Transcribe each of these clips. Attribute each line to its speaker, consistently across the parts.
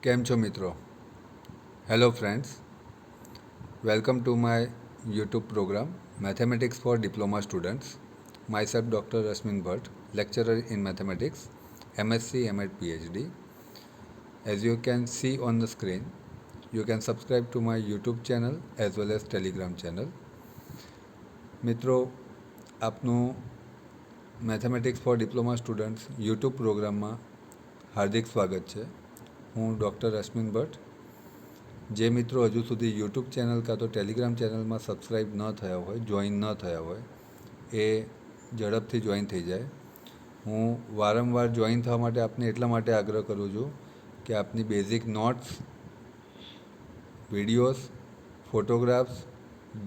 Speaker 1: કેમ છો મિત્રો? Hello friends, welcome to my YouTube program Mathematics for Diploma Students. Myself Dr. Rasmin Bhatt, lecturer in mathematics, MSc, M.Ed, PhD. As you can see on the screen, you can subscribe to my YouTube channel as well as Telegram channel. મિત્રો, આપનું mathematics for diploma students YouTube પ્રોગ્રામમાં હાર્દિક સ્વાગત છે. હું doctor Rashmin Bhatt. જે મિત્રો હજુ સુધી યુટ્યુબ ચેનલ કાં તો ટેલિગ્રામ ચેનલમાં સબસ્ક્રાઈબ ન થયા હોય, જોઈન ન થયા હોય, એ ઝડપથી જોઈન થઈ જાય. હું વારંવાર જોઈન થવા માટે આપને એટલા માટે આગ્રહ કરું છું કે આપની બેઝિક નોટ્સ, વિડીયોઝ, ફોટોગ્રાફ્સ,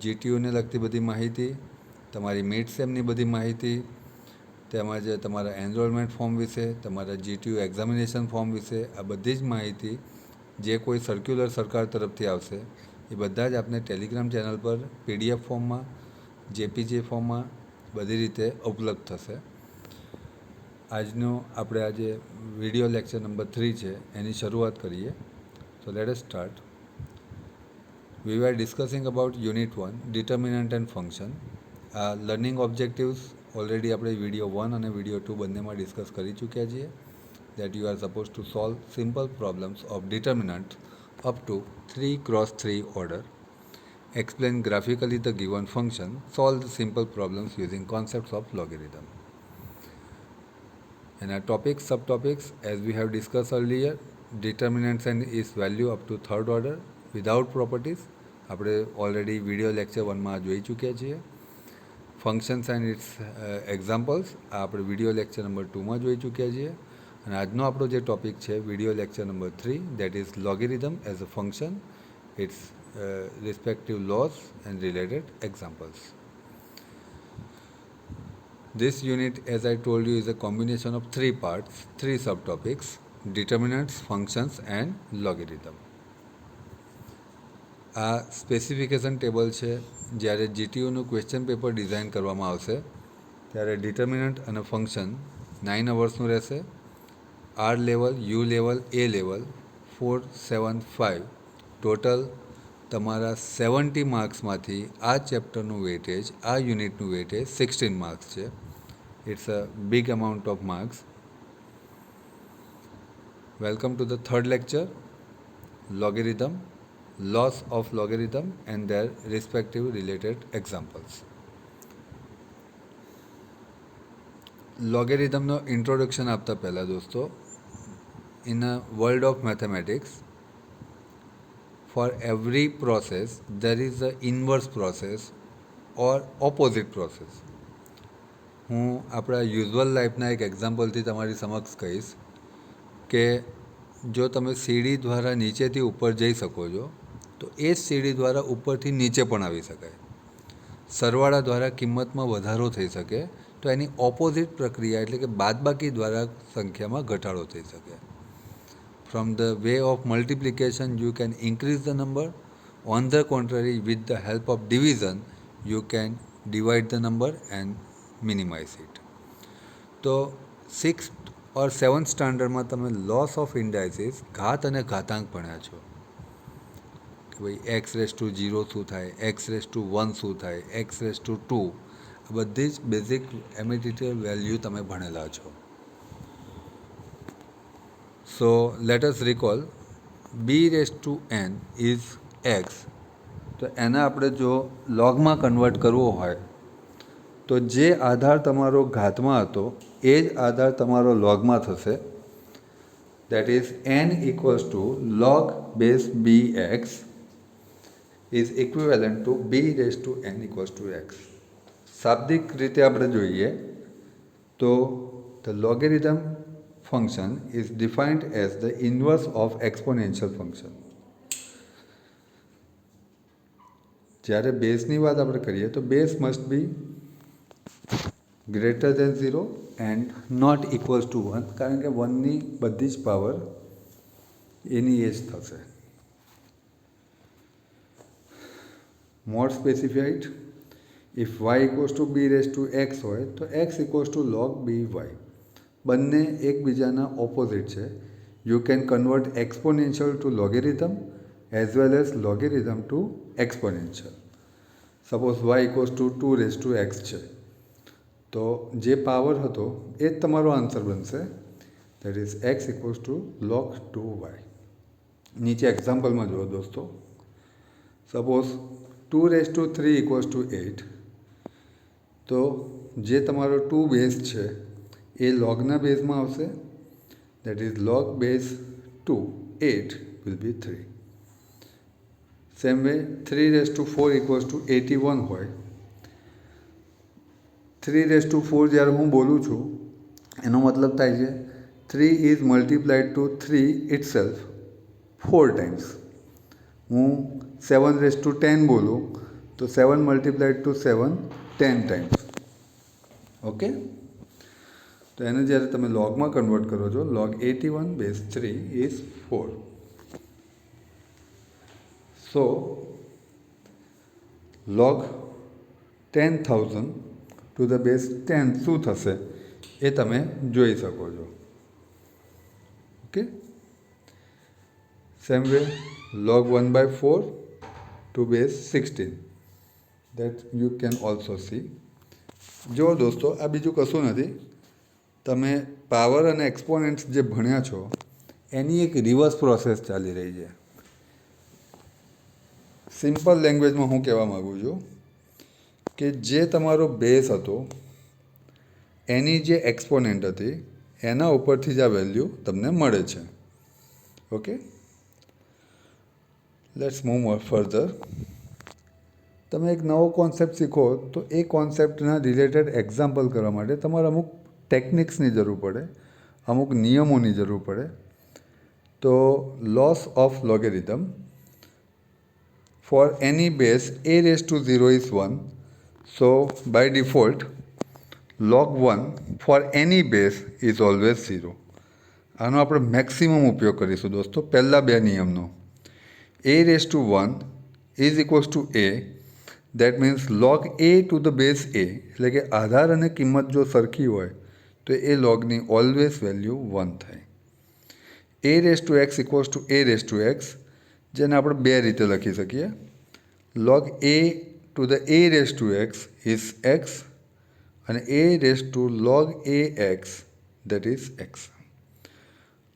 Speaker 1: જીટીયુને લગતી બધી માહિતી, તમારી મિડ સેમની બધી માહિતી, તેમજ તમારા એનરોલમેન્ટ ફોર્મ વિશે, તમારા જીટીયુ એક્ઝામિનેશન ફોર્મ વિશે, આ બધી જ માહિતી જે કોઈ સર્ક્યુલર સરકાર તરફથી આવશે એ બધા જ આપને ટેલિગ્રામ ચેનલ પર પીડીએફ ફોર્મમાં, જેપીજી ફોર્મમાં બધી રીતે ઉપલબ્ધ થશે. આજનો આપણે આજે વિડીયો લેક્ચર નંબર 3 છે, એની શરૂઆત કરીએ. સો let us start. We were discussing about Unit 1, Determinant and Function. Learning objectives already આપણે વિડીયો 1 અને વિડીયો 2 બંનેમાં ડિસ્કસ કરી ચૂક્યા છીએ. That you are supposed to solve simple problems of determinant up to 3x3 order. Explain graphically the given function. Solve the simple problems using concepts of logarithm. And our topics, subtopics, as we have discussed earlier, determinants and its value up to third order without properties. આપણે already video lecture 1માં જોઈ ચૂક્યા છીએ. Functions and it's examples આ આપણે video lecture number 2માં જોઈ ચૂક્યા છીએ. અને આજનો આપણો જે ટોપિક છે video lecture number 3, that is logarithm as a function, its respective laws and related examples. This unit, as I told you, is a combination of 3 parts, 3 subtopics: determinants, functions and logarithm. આ specification table છે. જ્યારે જીટીયુનું question paper design કરવામાં આવશે ત્યારે determinant અને function 9 અવર્સનું રહેશે. R level, U level, A level 4, 7, 5 total તમારા 70 માર્ક્સમાંથી આ ચેપ્ટરનું વેટેજ, આ યુનિટનું વેટેજ 16 માર્ક્સ છે. It's a big amount of marks. Welcome to the third lecture, logarithm, loss of logarithm and their respective related examples. લોગેરિધમનો ઇન્ટ્રોડક્શન આપતા પહેલાં દોસ્તો, in a world of mathematics, for every process there is a inverse process or opposite process. હું આપણા usual લાઈફના એક એક્ઝામ્પલથી તમારી સમક્ષ કહીશ કે જો તમે સીડી દ્વારા નીચેથી ઉપર જઈ શકો છો તો એ જ સીડી દ્વારા ઉપરથી નીચે પણ આવી શકાય. સરવાળા દ્વારા કિંમતમાં વધારો થઈ શકે તો એની ઓપોઝિટ પ્રક્રિયા એટલે કે બાદબાકી દ્વારા સંખ્યામાં ઘટાડો થઈ શકે. From the way of multiplication you can increase the number. On the contrary, with the help of division you can divide the number and minimize it. તો 6th ઓર 7th સ્ટાન્ડર્ડમાં તમે લોસ ઓફ ઇન્ડાઇસીસ, ઘાત અને ઘાતાંક ભણ્યા છો કે ભાઈ x⁻0 શું થાય, x⁻1 શું થાય, x⁻2. આ બધી જ બેઝિક એમિટિટિવ વેલ્યુ તમે ભણેલા છો. સો let us recall b⁻n is x. તો એને આપણે જો લોગમાં કન્વર્ટ કરવો હોય તો જે આધાર તમારો ઘાતમાં હતો એ જ આધાર તમારો લોગમાં થશે. That is n equals to log base bx is equivalent to b⁻n equals to x. શાબ્દિક રીતે આપણે જોઈએ તો the logarithm function is defined as the inverse of exponential function. જ્યારે બેઝની વાત આપણે કરીએ તો base must be greater than 0 and not equals to 1, કારણ કે 1ની બધી જ પાવર એની એ જ થશે. More specified, if y equals to b⁻x હોય તો x equals to log by. બંને એકબીજાના ઓપોઝિટ છે you can convert exponential to logarithm as well as logarithm to exponential. Suppose y equals two 2 છે, તો જે પાવર હતો એ જ તમારો આન્સર બનશે. That is x equals to log 2y. નીચે એક્ઝામ્પલમાં જુઓ દોસ્તો. સપોઝ 2 ઇક્વલ્સ ટુ 8, તો જે તમારો 2 બેઝ છે એ લોગના બેઝમાં આવશે. That is log base 2 8 will be 3. Same way 3 equals to 81 હોય. 3 જ્યારે હું બોલું છું એનો મતલબ થાય છે 3 is multiplied to 3 itself 4 times. હું 7 બોલું તો 7 મલ્ટીપ્લાઇડ ટુ 7 10 ટાઈમ્સ. ઓકે, તો એને જ્યારે તમે લોગમાં કન્વર્ટ કરો છો, log 81 base 3 is 4. So log 10,000 to the base 10 શું થશે એ તમે જોઈ શકો છો. Okay, same way log 1/4 to base 16, that you can also see. જો દોસ્તો, આ બીજું કશું નથી. તમે પાવર અને એક્સપોનેન્ટ્સ જે ભણ્યા છો એની એક રિવર્સ પ્રોસેસ ચાલી રહી છે. સિમ્પલ લેંગ્વેજમાં હું કહેવા માગું છું કે જે તમારો બેઝ હતો એની જે એક્સપોનેન્ટ હતી એના ઉપરથી જ આ વેલ્યુ તમને મળે છે. Okay, let's move further. તમે એક નવો કોન્સેપ્ટ શીખો તો એ કોન્સેપ્ટના રિલેટેડ એક્ઝામ્પલ કરવા માટે તમારે અમુક ટેકનિક્સની જરૂર પડે, અમુક નિયમોની જરૂર પડે. તો loss of logarithm for any base a raised to 0 is 1. So by default log 1 for any base is always 0. આનો આપણે મેક્સિમમ ઉપયોગ કરીશું દોસ્તો પહેલા બે નિયમનો. a raised to 1 is equals to a. That means log a to the base a, એટલે કે આધાર અને કિંમત જો સરખી હોય તો એ લોગની ઓલવેઝ વેલ્યુ 1 થાય. a raised to x equals to a raised to x, જેને આપણે બે રીતે લખી શકીએ. log a to the a raised to x is x અને a raised to log ax, that is x.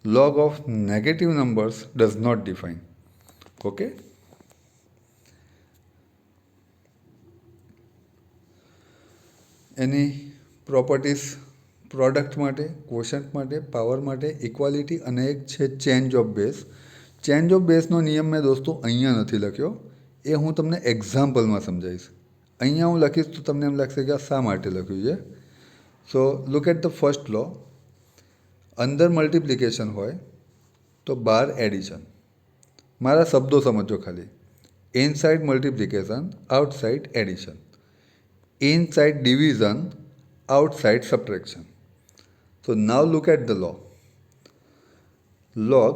Speaker 1: Log of negative numbers does not define. Okay, એની properties product માટે, quotient માટે, પાવર માટે, ઇક્વાલિટી અને એક છે change of base. Change of બેઝનો નિયમ મેં દોસ્તો અહીંયા નથી લખ્યો, એ હું તમને એક્ઝામ્પલમાં સમજાવીશ. અહીંયા હું લખીશ તો તમને એમ લાગશે કે આ શા માટે લખ્યું છે. સો લુક એટ ધ ફર્સ્ટ લો. અંદર મલ્ટિપ્લિકેશન હોય તો બહાર એડિશન. મારા શબ્દો સમજો ખાલી. Inside multiplication, outside addition. Inside division, outside subtraction. So now look at the law. Log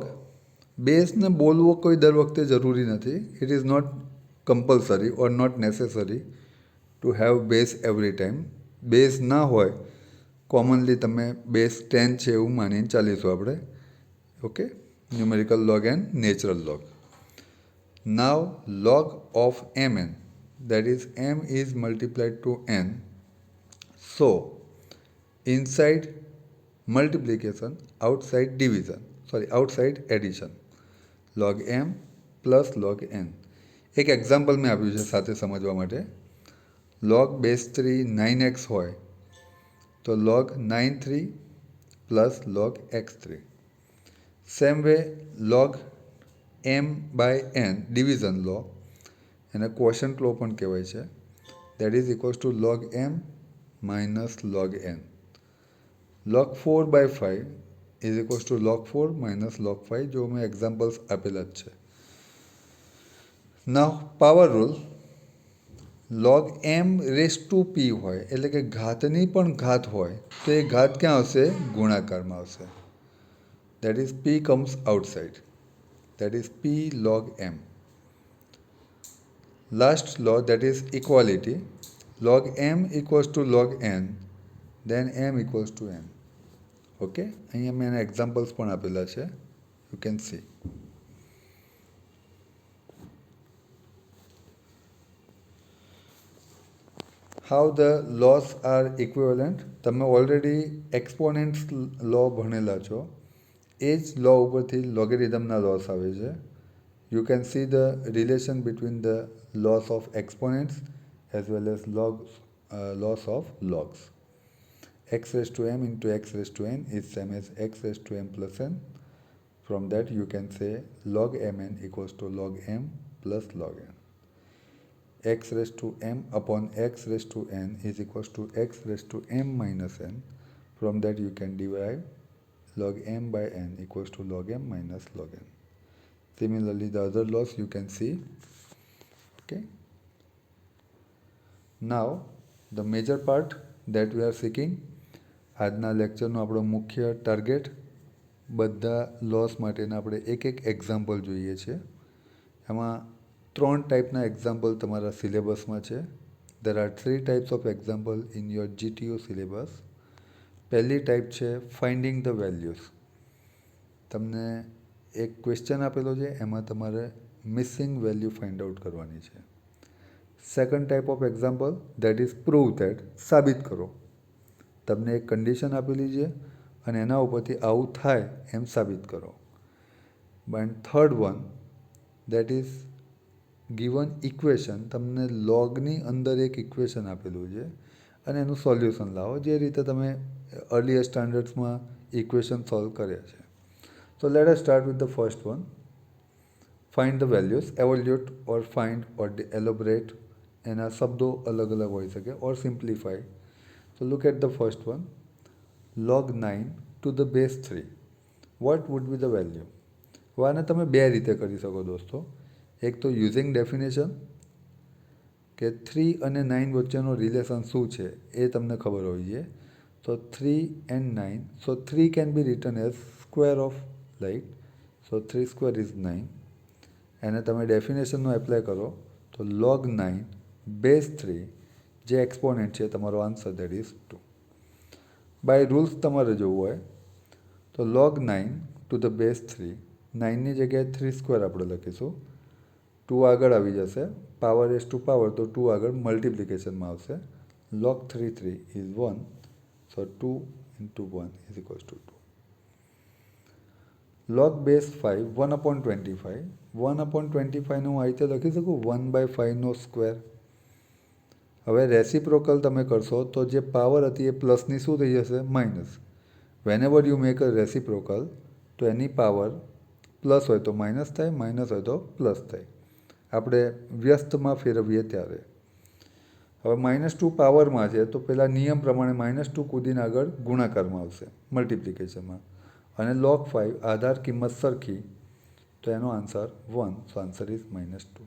Speaker 1: બેઝને બોલવો કોઈ દર વખતે જરૂરી નથી. It is not compulsory or not necessary to have base every time. Base ના હોય કોમનલી તમે બેઝ 10 છે એવું માનીને ચાલીશું આપણે. Okay, numerical log and natural log. Now log of mn, that is m is multiplied to n. So inside multiplication, outside division, outside addition, log m plus log n. એક example મેં આપ્યું છે સાથે સમજવા માટે. log બેઝ 3 9x હોય તો log 9 plus log x3. Same way log m by n division law, એને ક્વોશન્ટ લો પણ કહેવાય છે. That is equals to log m minus log n. log 4/5 is equals to log 4 minus log 5, જો મેં examples આપેલા જ છે. Now power rule. log m raise to p હોય એટલે કે ઘાતની પણ ઘાત હોય તો એ ઘાત ક્યાં આવશે? ગુણાકારમાં આવશે. That is p comes outside. That is p log m. Last law, that is equality. Log m equals to log n, then m equals to n. Okay, અહીંયા મેં એના એક્ઝામ્પલ્સ પણ આપેલા છે. You can see. How the laws are equivalent. તમે already એક્સપોનેન્ટ્સ લો ભણેલા છો. એ જ લો ઉપરથી લોગેરિધમના લોસ આવે છે. You can see the relation between the loss of exponents as well as loss of logs. X raised to m into x raised to n is same as x raised to m plus n. From that you can say log mn equals to log m plus log n. X raised to m upon x raised to n is equals to x raised to m minus n. From that you can derive log m by n equals to log m minus log n. Similarly, the other laws you can see. Okay. Now, the major part that we are seeking. આજના લેક્ચરનો આપણો મુખ્ય target બધા loss માટેના આપણે એક example જોઈએ છે. એમાં 3 ટાઈપના એક્ઝામ્પલ તમારા સિલેબસમાં છે. There are 3 types of example in your GTU syllabus. પહેલી ટાઈપ છે ફાઇન્ડિંગ ધ વેલ્યુઝ. તમને એક ક્વેશ્ચન આપેલો છે, એમાં તમારે મિસિંગ વેલ્યુ ફાઇન્ડ આઉટ કરવાની છે. Second type of example that is prove that, સાબિત કરો. તમને એક કન્ડિશન આપેલી છે અને એના ઉપરથી આવું થાય એમ સાબિત કરો. And third one that is given equation. તમને લોગની અંદર એક ઇક્વેશન આપેલું છે અને એનું સોલ્યુશન લાવો, જે રીતે તમે અર્લીયર સ્ટાન્ડર્ડ્સમાં ઇક્વેશન સોલ્વ કર્યા છે. So let us start with the first one. Find the values. Evaluate or find or elaborate, એના શબ્દો અલગ અલગ હોઈ શકે, or simplify. So look at the first one. Log 9 to the base 3. What would be the value? આને તમે બે રીતે કરી શકો દોસ્તો. એક તો યુઝિંગ ડેફિનેશન, કે 3 અને 9 વચ્ચેનો રિલેશન શું છે એ તમને ખબર હોવી જોઈએ. So 3 and 9. So 3 can be written as square of, like, so 3 square is 9. એને તમે ડેફિનેશનનો એપ્લાય કરો તો log 9 base 3, જે એક્સપોનેન્ટ છે તમારો answer that is 2. By rules તમારે જોવું હોય તો log 9 ટુ ધ બેઝ 3, 9ની જગ્યાએ 3 સ્ક્વેર આપણે લખીશું, 2 આગળ આવી જશે, પાવર એસ ટુ પાવર તો 2 આગળ મલ્ટિપ્લિકેશનમાં આવશે. log 3 3 is 1, so 2 into 1 is equals to 2. log base 5 1/25. 1/25ને હું આ રીતે લખી શકું 1/5નો સ્ક્વેર. હવે રેસિપ્રોકલ તમે કરશો તો જે પાવર હતી એ પ્લસની શું થઈ જશે? Minus. વેનેવર you make a reciprocal તો એની પાવર પ્લસ હોય તો માઇનસ થાય, માઇનસ હોય તો પ્લસ થાય. આપણે વ્યસ્તમાં ફેરવીએ ત્યારે. હવે -2 પાવરમાં છે તો પહેલાં નિયમ પ્રમાણે -2 કૂદીને આગળ ગુણાકારમાં આવશે, મલ્ટિપ્લિકેશનમાં. અને log 5 આધાર કિંમત સરખી તો એનો answer 1. So answer is -2.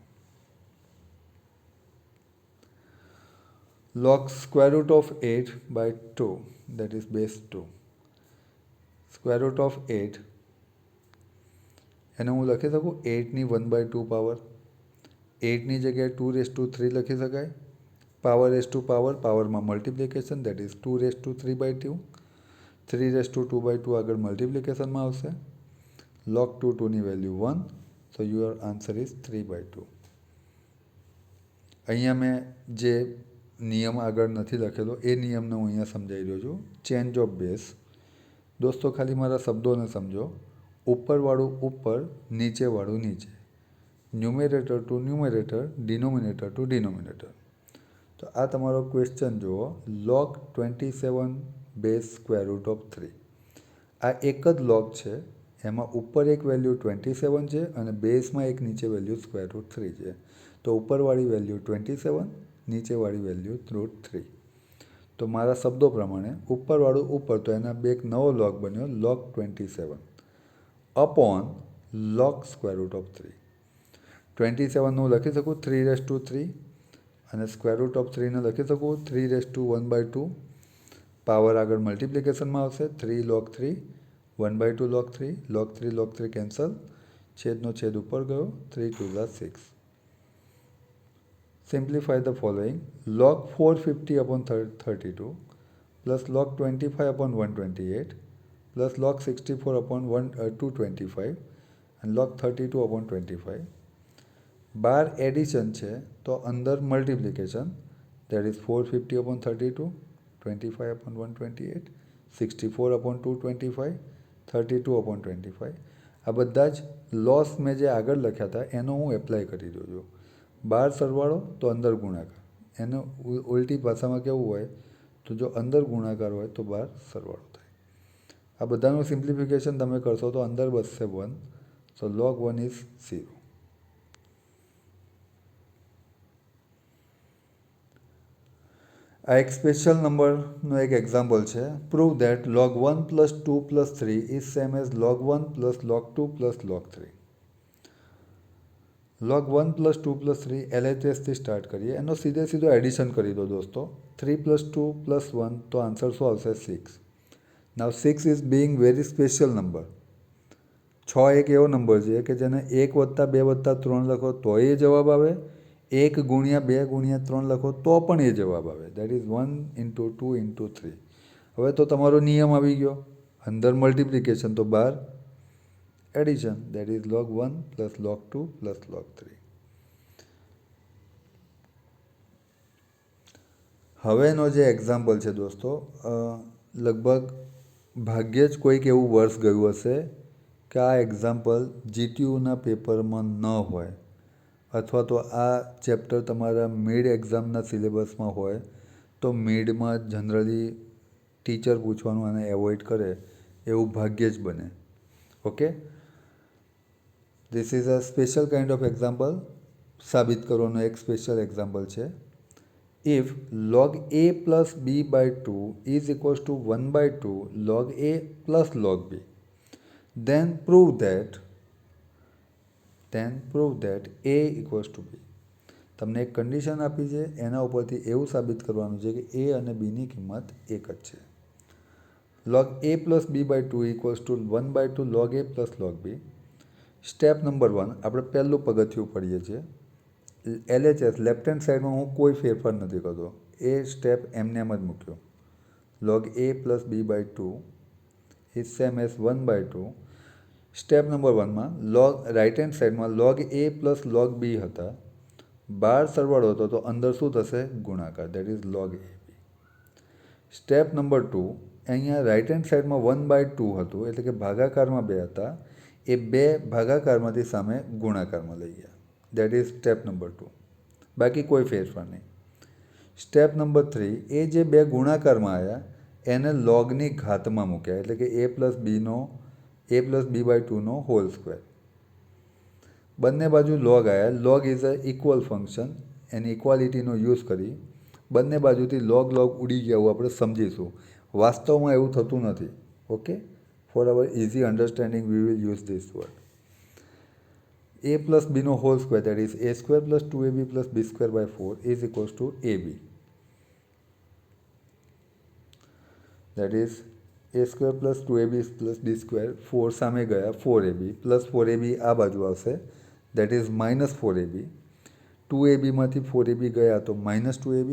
Speaker 1: log square root of 8 by 2, that is base 2. Square root of 8, એને હું લખી શકું 8ની 1/2 પાવર. 8ની જગ્યાએ 2^3 લખી શકાય. પાવર એસ ટુ પાવર, પાવરમાં મલ્ટિપ્લિકેશન, દેટ ઇઝ 2^3/2. 3^2/2 આગળ મલ્ટિપ્લિકેશનમાં આવશે. log 2ની value 1, so your answer is 3/2. અહીંયા મેં જે નિયમ આગળ નથી લખેલો એ નિયમને હું અહીંયા સમજાવી રહ્યો છું. Change of base. દોસ્તો ખાલી મારા શબ્દોને સમજો. ઉપરવાળું ઉપર, નીચેવાળું નીચે. Numerator to numerator, denominator to denominator. તો આ તમારો ક્વેશ્ચન જુઓ. log 27 base square root of 3. આ એક જ લોગ છે, એમાં ઉપર એક વેલ્યુ 27 છે અને બેઝમાં એક નીચે વેલ્યુ સ્ક્વેર રૂટ 3 છે. તો ઉપરવાળી વેલ્યુ 27, નીચેવાળી વેલ્યુ √3. તો મારા શબ્દો પ્રમાણે ઉપરવાળું ઉપર, તો એના બે એક નવો લોગ બન્યો log 27 upon log square root of 3. 27 હું લખી શકું 3^3 અને સ્ક્વેર રૂટ ઓફ 3ને લખી શકું 3^1/2. પાવર આગળ મલ્ટિપ્લિકેશનમાં આવશે. 3 log 3, 1/2 log 3, log 3 log 3 cancel, છેદનો છેદ ઉપર ગયો, 3 2 6. Simplify the following. log 450/32 plus log 25/128 plus log 64/225 અને log 32/25. બાર એડિશન છે તો અંદર મલ્ટિપ્લિકેશન, દેટ ઇઝ 450/32, 25/128, 64/225, 32/25. આ બધા જ લોસ મેં જે આગળ લખ્યા હતા એનો હું એપ્લાય કરી રહ્યો છું. બાર સરવાળો તો અંદર ગુણાકાર, એનો ઉલટી ભાષામાં કેવું હોય તો જો અંદર ગુણાકાર હોય તો બાર સરવાળો થાય. આ બધાનું સિમ્પ્લિફિકેશન તમે કરશો તો અંદર બચશે 1. So log 1 is 0. આ એક સ્પેશિયલ નંબરનો એક એક્ઝામ્પલ છે. Prove that log 1 + 2 + 3 is same as log 1 + log 2 + log 3. log 1 + 2 + 3 LHSથી start કરીએ. એનો સીધો એડિશન કરી દો દોસ્તો. 3 + 2 + 1 તો આન્સર શું આવશે? 6. નાવ 6 is Bing very special number. 6 એક એવો નંબર છે કે જેને 1 + 2 + 3 લખો તો એ જવાબ આવે, 1 × 2 × 3 લખો તો પણ એ જવાબ આવે. That is 1 × 2 × 3. હવે તો તમારો નિયમ આવી ગયો. અંદર મલ્ટિપ્લિકેશન તો બહાર addition, that is log 1 + log 2 + log 3. હવેનો જે એક્ઝામ્પલ છે દોસ્તો, લગભગ ભાગ્યે જ કોઈક એવું વર્ષ ગયું હશે કે આ એક્ઝામ્પલ GTUના પેપરમાં ન હોય, અથવા તો આ ચેપ્ટર તમારા મિડ એક્ઝામના સિલેબસમાં હોય તો મિડમાં જનરલી ટીચર પૂછવાનું આને એવોઇડ કરે એવું ભાગ્યે જ બને. Okay, this is a special kind of example. સાબિત કરવાનો એક સ્પેશિયલ એક્ઝામ્પલ છે. If log a + b/2 is equals to 1/2 log a + log b, then prove that a equals to b. તમને એક કન્ડિશન આપી છે, એના ઉપરથી એવું સાબિત કરવાનું છે કે a અને bની કિંમત એક જ છે. log a + b/2 equals to 1/2 log a + log b. Step number 1 આપણે પહેલું પગથિયું પડીએ છીએ. LHS લેફ્ટ હેન્ડ સાઈડમાં હું કોઈ ફેરફાર નથી કરતો, એ સ્ટેપ એમને એમ જ મૂક્યો. log a + b/2 is same as 1/2. Step number 1માં રાઇટ હેન્ડ સાઈડમાં log a + log b હતા. બાર સરવાળો હતો તો અંદર શું થશે? ગુણાકાર, that is log ab. Step number 2, અહીંયા રાઇટ હેન્ડ સાઈડમાં 1/2 હતું, એટલે કે ભાગાકારમાં 2 હતા, એ 2 ભાગાકારમાંથી સામે ગુણાકારમાં લઈ ગયા. That is step number 2. બાકી કોઈ ફેરફાર નહીં. સ્ટેપ નંબર 3, એ જે 2 ગુણાકારમાં આવ્યા એને લોગની ઘાતમાં મૂક્યા, એટલે કે a + b/2 હોલ સ્ક્વેર. બંને બાજુ લોગ આવ્યા. Log is a equal function. એની ઇક્વાલિટીનો યુઝ કરી બંને બાજુથી લોગ ઉડી ગયા એવું આપણે સમજીશું. વાસ્તવમાં એવું થતું નથી. Okay, for our easy understanding we will use this word. a + b whole square, that is a² + 2ab + b²/4 is equals to ab. That is a² + 2ab + b², 4 સામે ગયા, 4ab + 4ab આ બાજુ આવશે, દેટ ઇઝ -4ab. 2abમાંથી 4ab ગયા તો -2ab,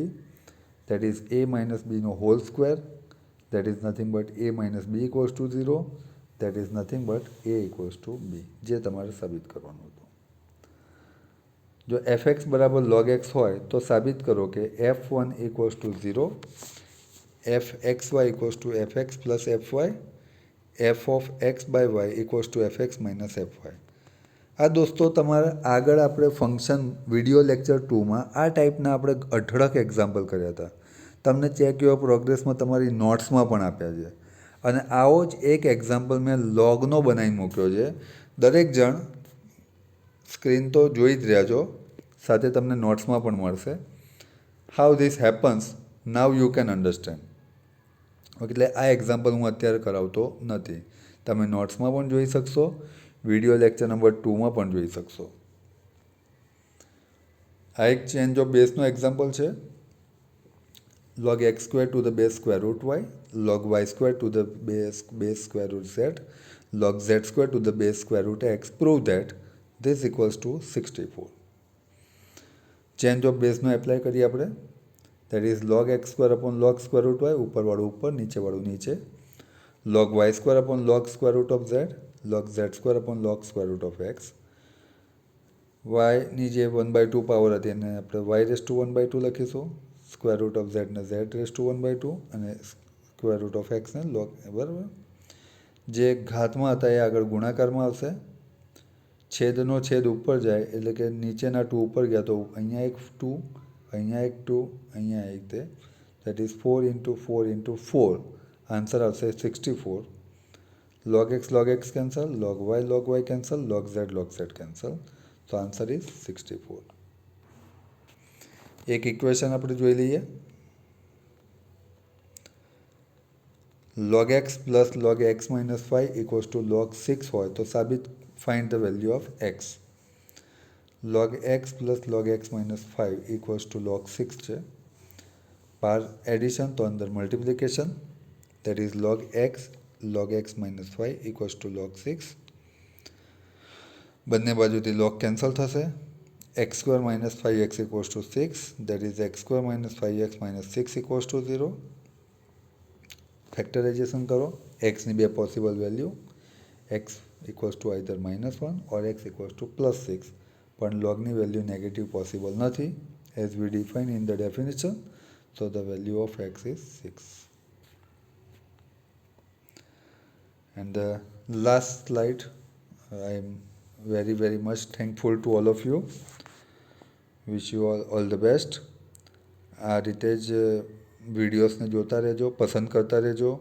Speaker 1: that is a - b whole square, that is nothing but a - b equals to 0, that is nothing but a equals to b, જે તમારે સાબિત કરવાનું હતું. જો fx = log x હોય તો સાબિત કરો કે f1 = 0, fxy = fx + fy, f(x/y) = fx - fy. આ દોસ્તો તમારે આગળ આપણે ફંક્શન વિડીયો લેક્ચર 2માં આ ટાઈપના આપણે અઢળક એક્ઝામ્પલ કર્યા હતા. તમને ચેક યોર પ્રોગ્રેસમાં તમારી નોટ્સમાં પણ આપ્યા છે. અને આવો જ એક એક્ઝામ્પલ મેં લોગનો બનાવીને મૂક્યો છે. દરેક જણ સ્ક્રીન તો જોઈ જ રહ્યા છો, સાથે તમને નોટ્સમાં પણ મળશે. How this happens now you can understand. એટલે આ એક્ઝામ્પલ હું અત્યારે કરાવતો નથી. તમે નોટ્સમાં પણ જોઈ શકશો, વિડીયો લેક્ચર નંબર 2માં પણ જોઈ શકશો. આ એક ચેન્જ ઓફ બેઝનો એક્ઝામ્પલ છે. log x² to the base square root y, log y² to the base square root z, log z² to the base square root x. Prove that this equals to 64. Change of બેઝનો apply કરીએ આપણે. That is log x² / log square root y, ઉપરવાળું ઉપર, નીચેવાળું નીચે. log y² / log square root of z, log z² upon log square root of x. વાયની જે 1/2 power હતી એને આપણે y⁻1/2 લખીશું, સ્ક્વેર રૂટ ઓફ ઝેડને z⁻1/2 અને સ્ક્વેર રૂટ ઓફ એક્સને log, બરાબર. જે ઘાતમાં હતા એ આગળ ગુણાકારમાં આવશે. છેદનો છેદ ઉપર જાય એટલે કે નીચેના 2 ઉપર ગયા તો અહીંયા એક 2, અહીંયા એક 2, અહીંયા એક તે, દેટ ઇઝ 4 × 4 × 4. આન્સર આવશે 64. log x cancel, log y cancel, log z cancel. તો આન્સર ઇઝ 64. એક ઇક્વેશન આપણે જોઈ લઈએ. log x plus log x minus 5 equals to log 6 હોય તો સાબિત find the value of x. log x plus log x minus 5 equals to log 6 છે. પાર એડિશન તો અંદર multiplication, that is log x minus 5 equals to log 6. બંને બાજુથી log cancel થશે. x² minus 5x equals to 6, that is x² minus 5x minus 6 equals to 0. ફેક્ટરાઇઝેશન કરો. x ની બે possible value, x equals to either -1 or x equals to +6, પણ logની value negative possible નથી as we define in the definition, so the value of x is 6. And the last slide, I am very much thankful to all of you. Wish you all the best. આ રીતે જ વિડીયોઝને જોતા રહેજો, પસંદ કરતા રહેજો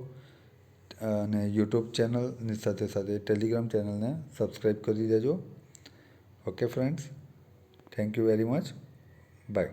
Speaker 1: અને યુટ્યુબ ચેનલની સાથે સાથે ટેલિગ્રામ ચેનલને સબસ્ક્રાઈબ કરી દેજો. Okay friends, thank you very much. By.